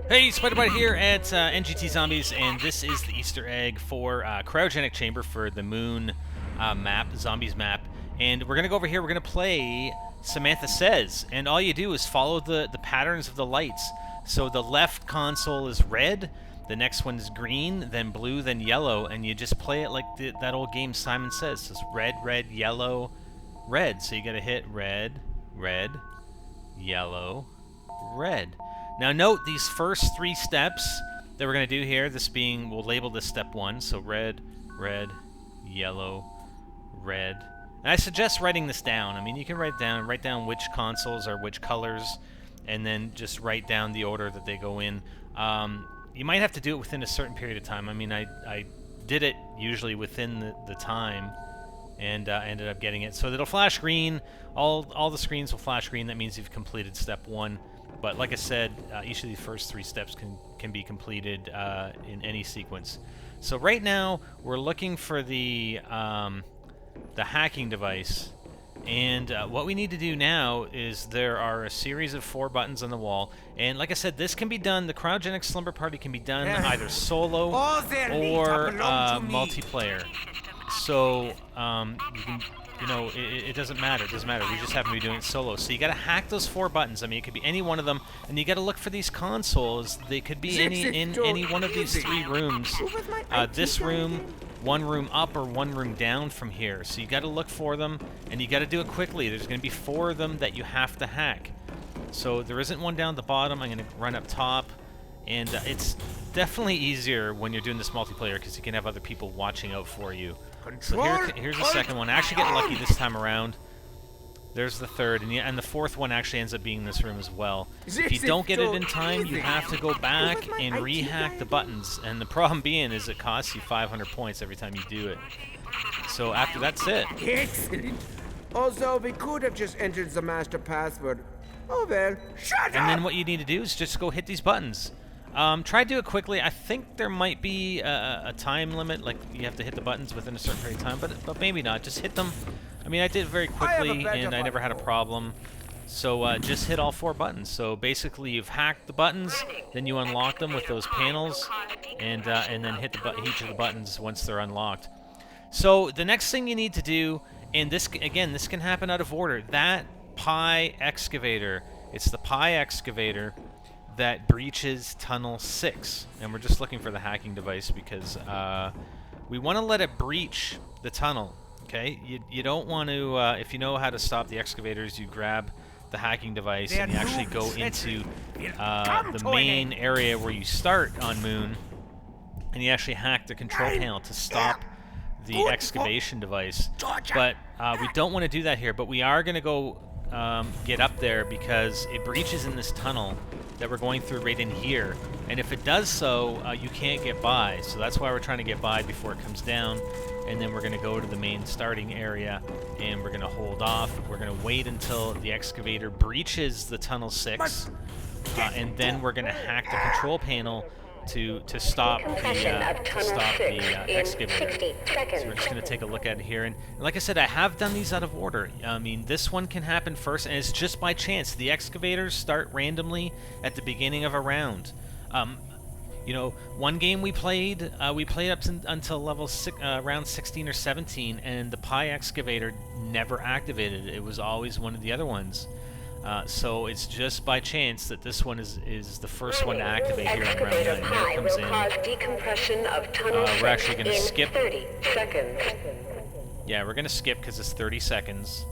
Hey, Spider-Bite here at NGTZombies, and this is the Easter egg for Cryogenic Chamber for the Moon map, Zombies map. And we're going to go over here, we're going to play Samantha Says, and all you do is follow the patterns of the lights. So the left console is red, the next one is green, then blue, then yellow, and you just play it like that old game Simon Says. So it's red, red, yellow, red. So you got to hit red, red, yellow, red. Now note these first three steps that we're going to do here, this being, we'll label this step 1, so red, red, yellow, red. And I suggest writing this down. I mean, you can write down which consoles are which colors, and then just write down the order that they go in. You might have to do it within a certain period of time. I mean, I did it usually within the time, and ended up getting it. So it'll flash green, all the screens will flash green, that means you've completed step 1. But like I said, each of the first 3 steps can be completed in any sequence. So right now we're looking for the hacking device, and what we need to do now is there are a series of 4 buttons on the wall, and like I said, this can be done. The Cryogenic Slumber Party can be done either solo or multiplayer. So you can. You know, it doesn't matter. It doesn't matter. We just happen to be doing it solo. So you got to hack those 4 buttons. I mean, it could be any one of them, and you got to look for these consoles. They could be in any one of these 3 rooms. This room, 1 room up, or 1 room down from here. So you got to look for them, and you got to do it quickly. There's going to be 4 of them that you have to hack. So there isn't one down the bottom. I'm going to run up top, and it's definitely easier when you're doing this multiplayer because you can have other people watching out for you. So here's the second one. I actually get lucky this time around. There's the third, and the 4th one actually ends up being in this room as well. If you don't get it in time, you have to go back and rehack the buttons. And the problem being is it costs you 500 points every time you do it. So after that's it. Excellent. Also, we could have just entered the master password. Oh well, shut up! And then what you need to do is just go hit these buttons. Try to do it quickly. I think there might be a time limit, like you have to hit the buttons within a certain period of time, but maybe not. Just hit them. I mean, I did it very quickly, and I never had a problem. So just hit all 4 buttons. So basically, you've hacked the buttons, then you unlock them with those panels, and then hit each of the buttons once they're unlocked. So the next thing you need to do, and this can happen out of order. That Pi excavator, it's the Pi excavator that breaches tunnel 6, and we're just looking for the hacking device because we want to let it breach the tunnel. Okay, you don't want to. If you know how to stop the excavators, you grab the hacking device and you actually go into the main area where you start on Moon, and you actually hack the control panel to stop the excavation device. But we don't want to do that here. But we are going to go get up there because it breaches in this tunnel that we're going through right in here, and if it does so, you can't get by. So that's why we're trying to get by before it comes down, and then we're going to go to the main starting area, and we're going to hold off. We're going to wait until the excavator breaches the tunnel 6, and then we're going to hack the control panel to stop the excavator. So we're just going to take a look at it here, and like I said, I have done these out of order. I mean, this one can happen first, and it's just by chance. The excavators start randomly at the beginning of a round. You know, one game we played up until level round 16 or 17, and the Pi excavator never activated. It was always one of the other ones. So it's just by chance that this one is the first one to activate here in round 9. Here it comes in. We're actually going to skip. 30 seconds. Yeah, we're going to skip because it's 30 seconds.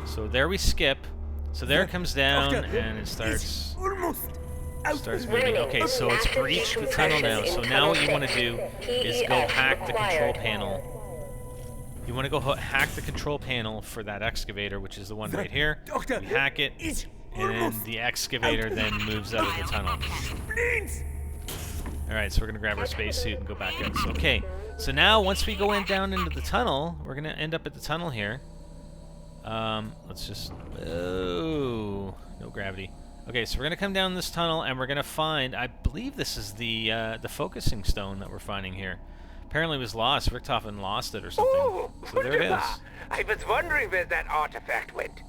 So there we skip. So there it comes down, and it starts moving. Okay, so it's breached the tunnel now. So now what you want to do is go hack the control panel. You want to go hack the control panel for that excavator, which is the one right here. You hack it, and the excavator then moves out of the tunnel. Alright, so we're going to grab our spacesuit and go back out. So, okay, so now once we go down into the tunnel, we're going to end up at the tunnel here. Let's just... Oh, no gravity. Okay, so we're going to come down this tunnel, and we're going to find... I believe this is the focusing stone that we're finding here. Apparently it was lost. Richtofen lost it or something. So there it is. I was wondering where that artifact went.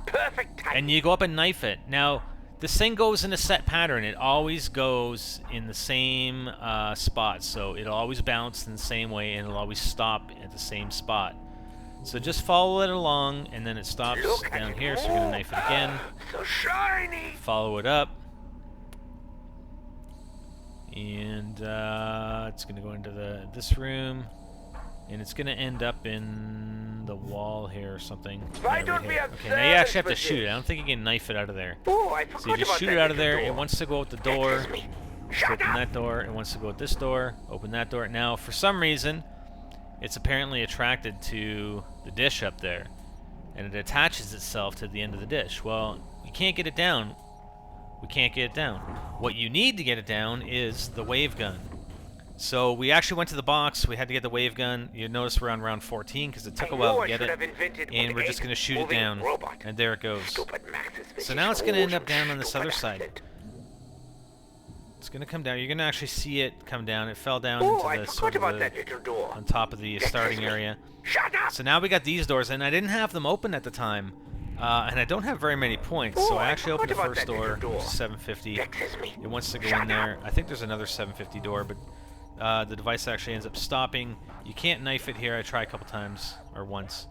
Perfect time. And you go up and knife it. Now, This thing goes in a set pattern. It always goes in the same spot. So it'll always bounce in the same way, and it'll always stop at the same spot. So just follow it along, and then it stops down here. So we're going to knife it again. So shiny. Follow it up. And it's going to go into this room. And it's going to end up in the wall here or something. Why Yeah, don't right we here. have Okay, now you actually have to service shoot with it. I don't think you can knife it out of there. Oh, I So forgot you just about shoot that it out of little there. door. It wants to go out the door. Excuse me. Open Shut up. that door. It wants to go out this door. Open that door. Now, for some reason, it's apparently attracted to the dish up there. And it attaches itself to the end of the dish. Well, you can't get it down. We can't get it down. What you need to get it down is the wave gun. So we actually went to the box. We had to get the wave gun. You notice we're on round 14 because it took a while to get it. And we're just going to shoot it down. And there it goes. So now it's going to end up down on this other side. It's going to come down. You're going to actually see it come down. It fell down into the sort of on top of the starting area. So now we got these doors, and I didn't have them open at the time. And I don't have very many points, so I actually opened the first door, which is 750. It wants to go in there. I think there's another 750 door, but the device actually ends up stopping. You can't knife it here. I tried a couple times, or once.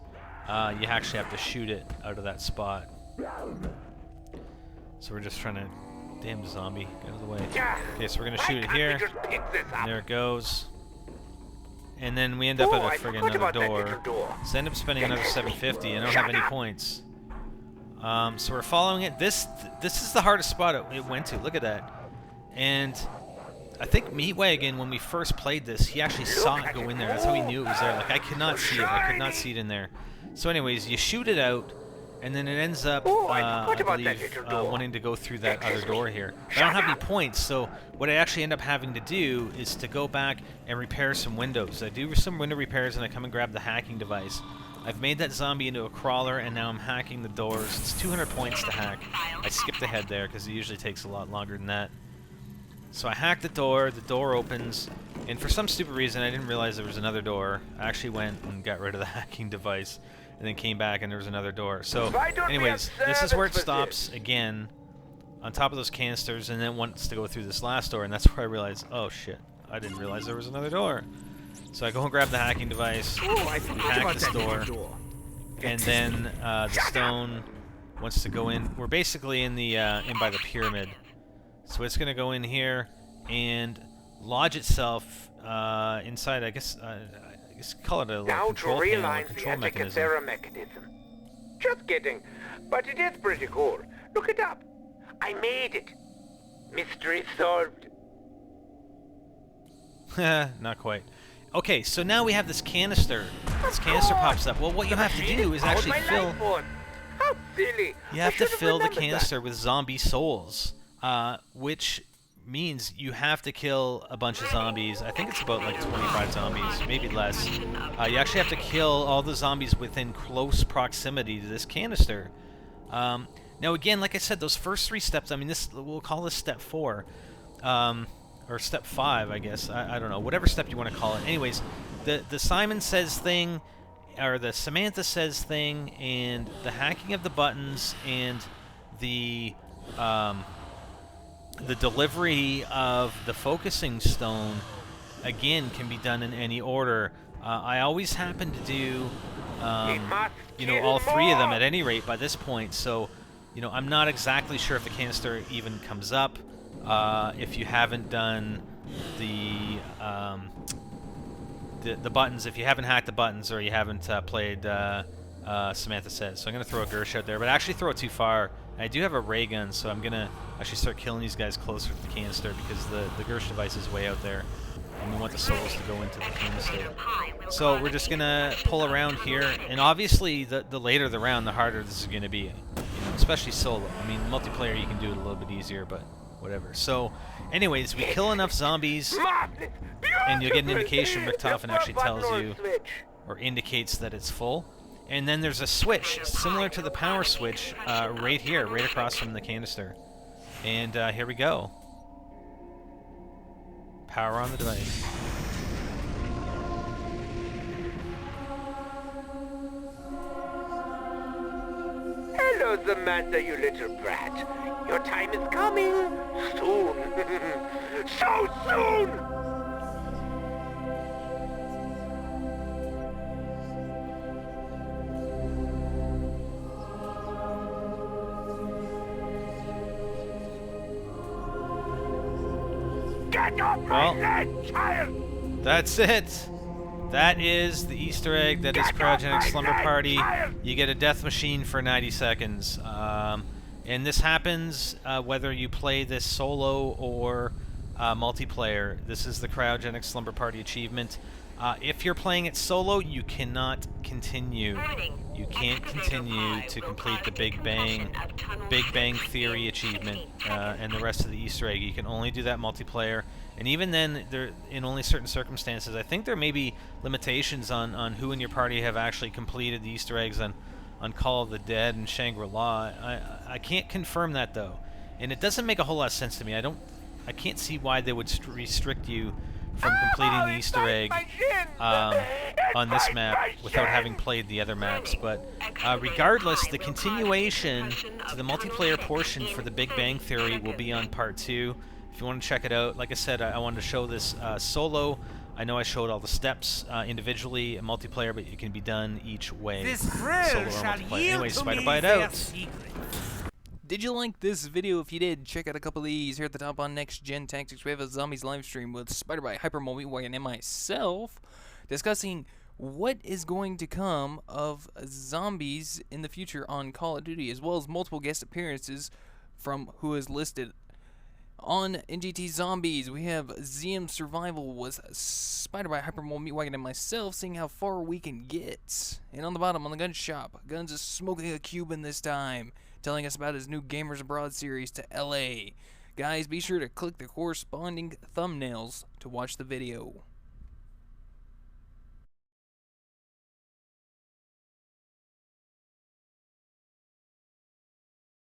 You actually have to shoot it out of that spot. So we're just trying to... Damn zombie, get out of the way. Okay, so we're gonna shoot it here. And there it goes. And then we end up at a friggin' another door. So I end up spending another 750. I don't have any points. So we're following it. This is the hardest spot it went to. Look at that. And I think Meatwagon, when we first played this, he actually saw it go in there. That's how he knew it was there. Like, I could not see it. I could not see it in there. So anyways, you shoot it out, and then it ends up, I believe, wanting to go through that other door here. But I don't have any points, so what I actually end up having to do is to go back and repair some windows. I do some window repairs, and I come and grab the hacking device. I've made that zombie into a crawler, and now I'm hacking the doors. It's 200 points to hack. I skipped ahead there, because it usually takes a lot longer than that. So I hacked the door opens, and for some stupid reason I didn't realize there was another door. I actually went and got rid of the hacking device, and then came back and there was another door. So anyways, this is where it stops again, on top of those canisters, and then wants to go through this last door, and that's where I realized, oh shit, I didn't realize there was another door. So I go and grab the hacking device, we hack this door, and then the stone wants to go in. We're basically in the in by the pyramid. So it's going to go in here and lodge itself inside, I guess call it a little control panel or control mechanism. Just kidding, but it is pretty cool. Look it up. I made it. Mystery solved. Not quite. Okay, so now we have this canister. This canister pops up. Well, what you have to do is actually fill... How silly. You have to fill the canister with zombie souls. Which means you have to kill a bunch of zombies. I think it's about like 25 zombies, maybe less. You actually have to kill all the zombies within close proximity to this canister. Now again, like I said, those first 3 steps, I mean, we'll call this step 4. Or step 5, I guess. I don't know. Whatever step you want to call it. Anyways, the Simon Says thing, or the Samantha Says thing, and the hacking of the buttons, and the delivery of the focusing stone, again, can be done in any order. I always happen to do, all 3 of them at any rate by this point, so, I'm not exactly sure if the canister even comes up if you haven't done the buttons, if you haven't hacked the buttons, or you haven't played Samantha Says. So I'm going to throw a Gersh out there, but actually throw it too far. I do have a ray gun, so I'm going to actually start killing these guys closer to the canister, because the Gersh device is way out there, and we want the souls to go into the canister. So we're just going to pull around here, and obviously the later the round, the harder this is going to be, especially solo. I mean, multiplayer you can do it a little bit easier, but whatever. So anyways, we kill enough zombies, and you'll get an indication. Richtofen actually tells you, or indicates that it's full. And then there's a switch, similar to the power switch, right here, right across from the canister. And here we go. Power on the device. Hello, So, Samantha, you little brat, your time is coming soon. So soon! Get off my leg, child! That's it. That is the Easter egg. That is Cryogenic Slumber Party. You get a death machine for 90 seconds. And this happens whether you play this solo or multiplayer. This is the Cryogenic Slumber Party achievement. If you're playing it solo, you cannot continue. You can't continue to complete the Big Bang Theory achievement and the rest of the Easter egg. You can only do that multiplayer. And even then, in only certain circumstances. I think there may be limitations on who in your party have actually completed the Easter eggs on Call of the Dead and Shangri-La. I can't confirm that though, and it doesn't make a whole lot of sense to me. I can't see why they would restrict you from completing the Easter egg on this map without having played the other maps. But regardless, the continuation to the multiplayer portion for the Big Bang Theory will be on part 2. If you want to check it out, like I said, I wanted to show this solo. I know I showed all the steps individually in multiplayer, but it can be done each way, This solo thrill or shall multiplayer. yield Anyway, to Spider me Bite their out. secret. Did you like this video? If you did, check out a couple of these here at the top on Next Gen Tactics. We have a Zombies live stream with Spider-Bite, Hypermole, Meatwagon, and myself discussing what is going to come of zombies in the future on Call of Duty, as well as multiple guest appearances from who is listed. On NGTZombies, we have ZM Survival with Spider-Bite, Hypermole, Meatwagon, and myself, seeing how far we can get. And on the bottom, on the gun shop, Guns is smoking a Cuban this time, telling us about his new Gamers Abroad series to LA. Guys, be sure to click the corresponding thumbnails to watch the video.